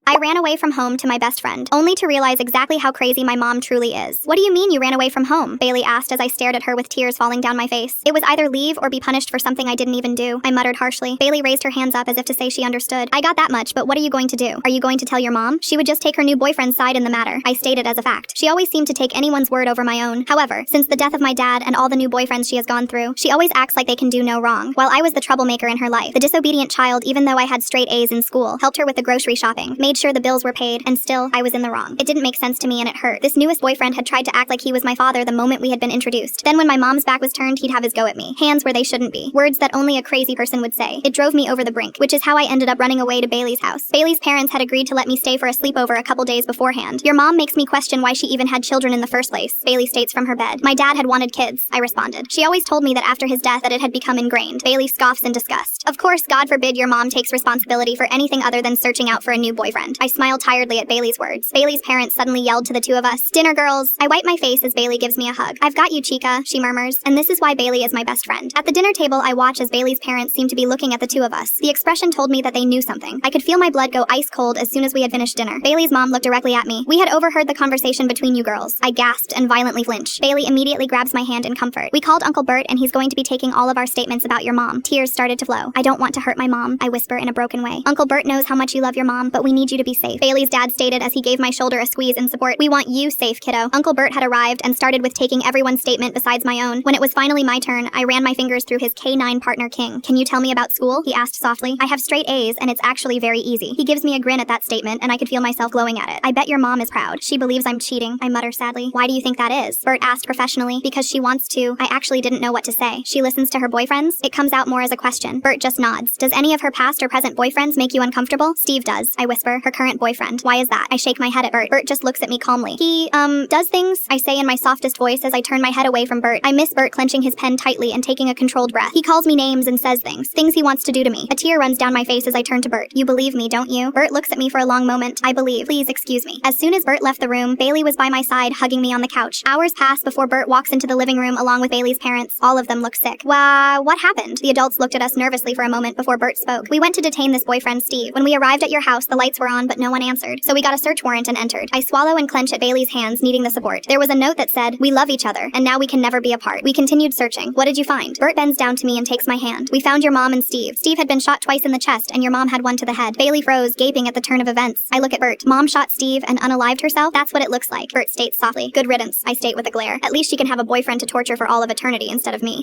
I ran away from home to my best friend, only to realize exactly how crazy my mom truly is. What do you mean you ran away from home? Bailey asked as I stared at her with tears falling down my face. It was either leave or be punished for something I didn't even do, I muttered harshly. Bailey raised her hands up as if to say she understood. I got that much, but what are you going to do? Are you going to tell your mom? She would just take her new boyfriend's side in the matter, I stated as a fact. She always seemed to take anyone's word over my own. However, since the death of my dad and all the new boyfriends she has gone through, she always acts like they can do no wrong, while I was the troublemaker in her life. The disobedient child, even though I had straight A's in school, helped her with the grocery shopping, made sure the bills were paid, and still, I was in the wrong. It didn't make sense to me and it hurt. This newest boyfriend had tried to act like he was my father the moment we had been introduced. Then when my mom's back was turned, he'd have his go at me. Hands where they shouldn't be. Words that only a crazy person would say. It drove me over the brink, which is how I ended up running away to Bailey's house. Bailey's parents had agreed to let me stay for a sleepover a couple days beforehand. Your mom makes me question why she even had children in the first place, Bailey states from her bed. My dad had wanted kids, I responded. She always told me that after his death that it had become ingrained. Bailey scoffs in disgust. Of course, God forbid your mom takes responsibility for anything other than searching out for a new boyfriend. I smiled tiredly at Bailey's words. Bailey's parents suddenly yelled to the two of us, "Dinner, girls." I wipe my face as Bailey gives me a hug. "I've got you, chica," she murmurs, and this is why Bailey is my best friend. At the dinner table, I watch as Bailey's parents seem to be looking at the two of us. The expression told me that they knew something. I could feel my blood go ice cold as soon as we had finished dinner. Bailey's mom looked directly at me. "We had overheard the conversation between you girls." I gasped and violently flinched. Bailey immediately grabs my hand in comfort. "We called Uncle Bert and he's going to be taking all of our statements about your mom." Tears started to flow. "I don't want to hurt my mom," I whisper in a broken way. "Uncle Bert knows how much you love your mom, but we need you to be safe," Bailey's dad stated as he gave my shoulder a squeeze in support. "We want you safe, kiddo." Uncle Bert had arrived and started with taking everyone's statement besides my own. When it was finally my turn, I ran my fingers through his K9 partner King. "Can you tell me about school?" he asked softly. "I have straight A's and it's actually very easy." He gives me a grin at that statement and I could feel myself glowing at it. "I bet your mom is proud. She believes I'm cheating," I mutter sadly. "Why do you think that is?" Bert asked professionally. "Because she wants to." I actually didn't know what to say. "She listens to her boyfriends?" It comes out more as a question. Bert just nods. "Does any of her past or present boyfriends make you uncomfortable?" "Steve does," I whisper. "Her current boyfriend." "Why is that?" I shake my head at Bert. Bert just looks at me calmly. "He, does things?" I say in my softest voice as I turn my head away from Bert. I miss Bert clenching his pen tightly and taking a controlled breath. He calls me names and says things he wants to do to me. A tear runs down my face as I turn to Bert. "You believe me, don't you?" Bert looks at me for a long moment. "I believe. Please excuse me." As soon as Bert left the room, Bailey was by my side, hugging me on the couch. Hours pass before Bert walks into the living room along with Bailey's parents. All of them look sick. What happened?" The adults looked at us nervously for a moment before Bert spoke. "We went to detain this boyfriend, Steve. When we arrived at your house, the lights were on, but no one answered. So we got a search warrant and entered." I swallow and clench at Bailey's hands, needing the support. There was a note that said, "We love each other, and now we can never be apart." We continued searching. "What did you find?" Bert bends down to me and takes my hand. "We found your mom and Steve. Steve had been shot twice in the chest, and your mom had one to the head." Bailey froze, gaping at the turn of events. I look at Bert. "Mom shot Steve and unalived herself? That's what it looks like," Bert states softly. "Good riddance," I state with a glare. "At least she can have a boyfriend to torture for all of eternity instead of me."